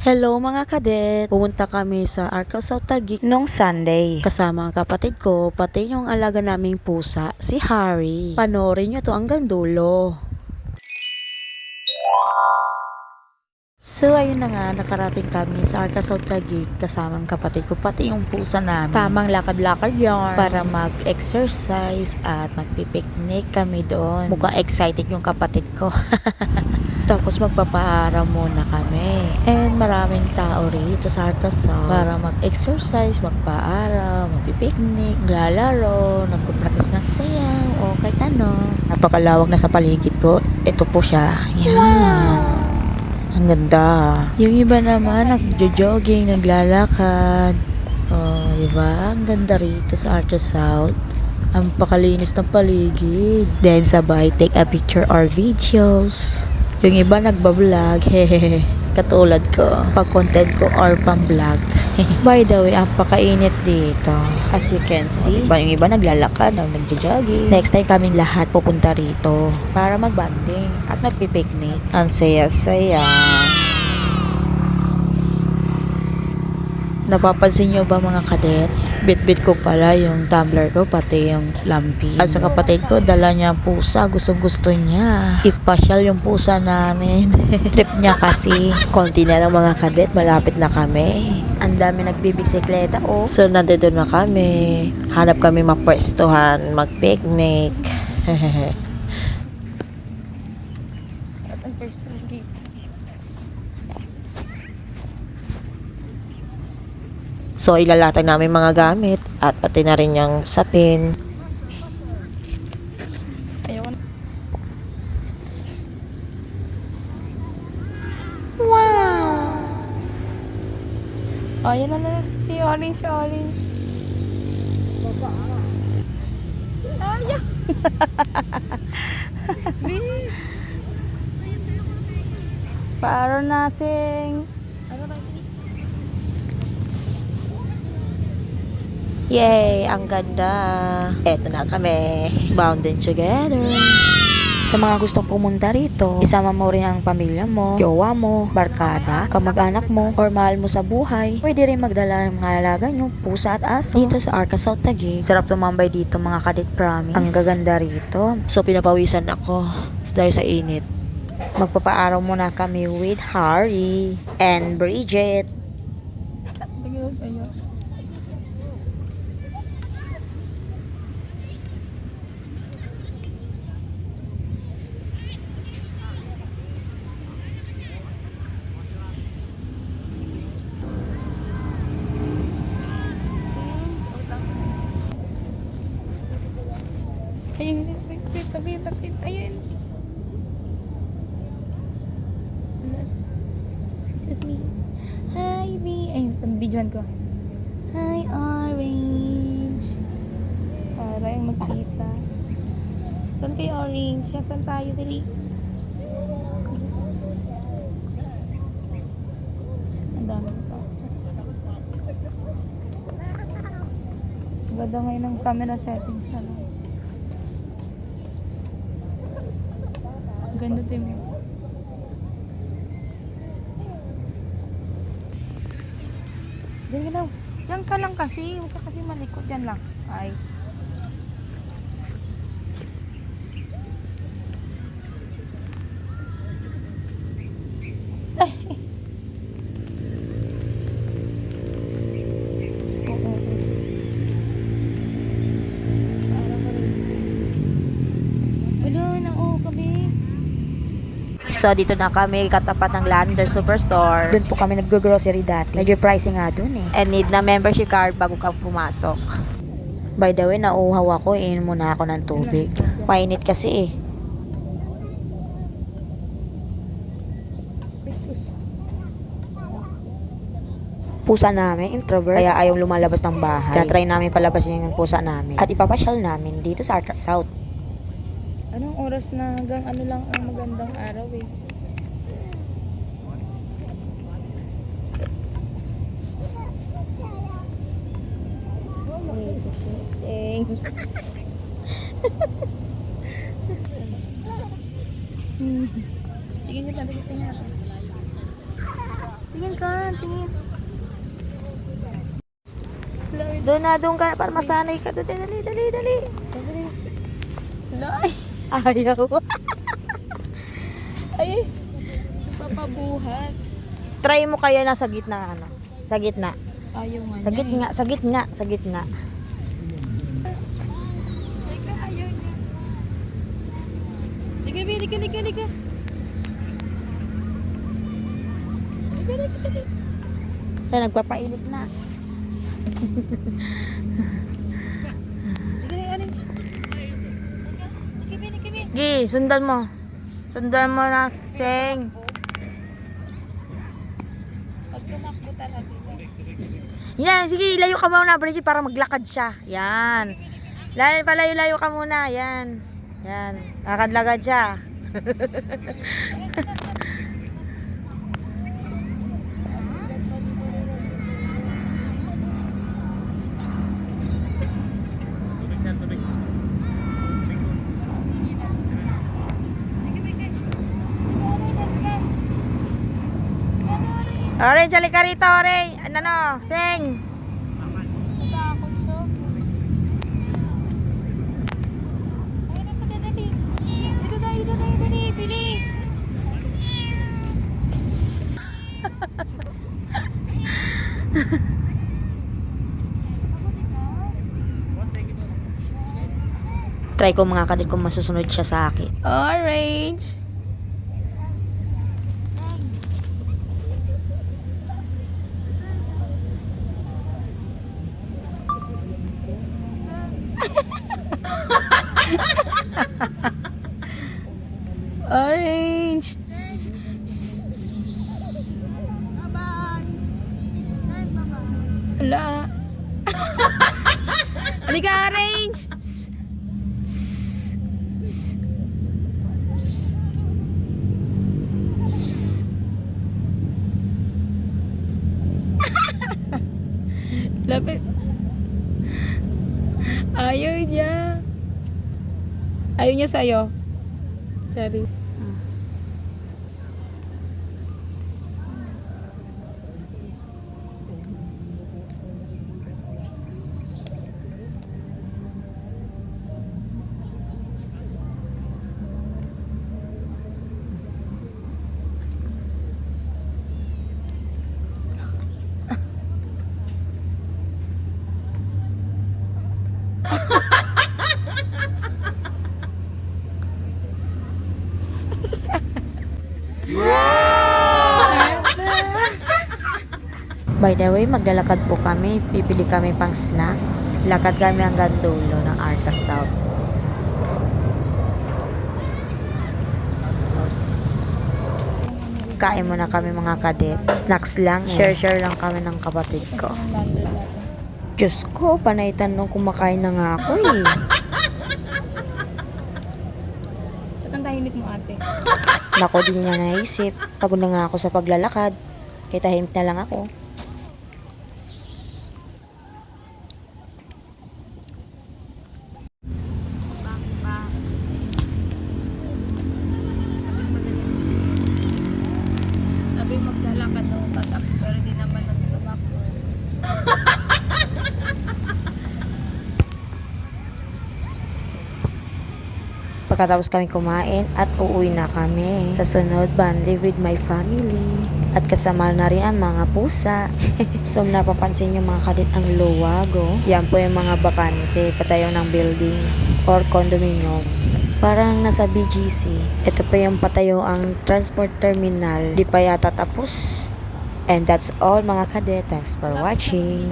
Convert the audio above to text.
Hello mga kadet! Pumunta kami sa Arca South Taguig nung Sunday. Kasama ang kapatid ko, pati yung alaga naming pusa, si Harry. Panoorin nyo to hanggang dulo. So ayun na nga, nakarating kami sa Arca South Taguig kasama ang kapatid ko, pati yung pusa namin. Tamang lakad-lakad yarn para mag-exercise at magpipiknik kami doon. Mukhang excited yung kapatid ko. Tapos magpapaaraw muna kami. And maraming tao rito sa Arca South para mag-exercise, magpaaraw, magpipiknik, naglalaro, nagpupractice ng sayaw o kahit ano. Napakalawak na sa paligid ko. Ito po siya. Yan. Wow. Ang ganda. Yung iba naman nagjo-jogging, naglalakad. Oh, di ba? Ang ganda rito sa Arca South. Ang pakalinis ng paligid. Then sabay take a picture or videos. Yung iba nagbablog, hehehe. Katulad ko, pag content ko or pang vlog. By the way, ang pakainit dito. As you can see, yung iba naglalakad, nagjo-jogging. Next time kaming lahat pupunta rito para magbanding at magpipiknik. Ang saya-saya. Napapansin nyo ba mga kadet? Bit-bit ko pala yung tumbler ko, pati yung lampi. At sa kapatid ko, dala niya ang pusa. Gustong-gusto niya. Ipasyal yung pusa namin. Trip niya kasi. Konti na lang mga kadet, malapit na kami. Ang dami nagbibisikleta, oh. So, nandito na kami. Hanap kami mapwestuhan, mag-picnic. At ang first gate. So, ilalatag namin mga gamit at pati na rin yung sapin. Ayun. Wow! Oh, yan na. Si orange. Ayaw. Paro nasing. Yay! Ang ganda! Eto na kami. Bounding together. Sa mga gustong pumunta rito, isama mo rin ang pamilya mo, jowa mo, barkada, kamag-anak mo, or mahal mo sa buhay. Pwede rin magdala ng mga alaga nyo, pusa at aso. Dito sa Arca South Taguig. Sarap tumambay dito mga kadet, promise. Ang gaganda rito. So pinapawisan ako dahil sa init. Magpapaaraw muna kami with Harry and Bridget. Tingin ko sa'yo. Ayun, tapit. Ayun. Excuse me. Hi, B. Ayun, videoan ko. Hi, Orange. Para yung magkita. Saan kayo, Orange? Saan tayo, dali? Ang dami pa. Ganda ngayon ng camera settings na lang. Ganda din mo. Diyan ka daw. Diyan ka lang kasi. Huwag ka kasi malikot. Diyan lang. Ay. So, dito na kami katapat ng Lander Superstore. Doon po kami nag-grocery dati. Medyo pricey nga doon eh. And need na membership card bago ka pumasok. By the way, nauuhaw ako. Iinom muna ako ng tubig. Mainit kasi eh. Pusa namin, introvert, kaya ayaw lumalabas ng bahay. Try namin palabasin yung pusa namin. At ipapasyal namin dito sa Arca South. Anong oras na hanggang ano lang ang magandang araw eh? Tingin ka. tingin. Doon ka na para masanay ka. Doon, dali. Dali. Ay, Ayaw. ay. Papabuhat. Try mo kaya na sa gitna, ano? Sa gitna. Ayaw nga Sa gitna, sa gitna, sa gitna. Lika, ayaw niya. Lika. Lika. Ay, nagpapainit na. Orange. Lika. Gi, sundan mo. Sundan mo na, Seng. Pag tumakbo talaga. Yan, sige, layo ka muna, Bridget, para maglakad siya. Yan. Palayo-layo ka muna, yan. Yan, lakad-lakad siya. Orange, halika rito, Orange. Ano, Seng. Natakot siya. Ay, dali. Dali, bilis. Try ko mga kadit kung masusunod siya sa akin. Orange. Orange. Ala. Halika, Orange. Lapit. Ayaw niya. Ayaw niya sa'yo. Sorry. By the way, maglalakad po kami. Pipili kami pang snacks. Lakad kami hanggang dulo ng Arca South. Kain muna kami mga kadet. Snacks lang. Share lang kami ng kapatid ko. Diyos ko, panay tanong kumakain na nga ako eh. Ba't ang tahimik mo, ate? Nako, din niya naisip. Pagod na nga ako sa paglalakad. Kaya tahimik na lang ako. Sabi maglalakad ng tatak, pero di naman nagtumakbo. Pagkatapos kami kumain at uuwi na kami. Sa sunod, bandi with my family. At kasama na rin ang mga pusa. So, napapansin nyo mga kadit ang luwago. Yan po yung mga bakante, patayo ng building or condominium. Parang nasa BGC. Ito pa yung patayo ang transport terminal. Di pa yata tapos. And that's all mga kadit. Thanks for watching.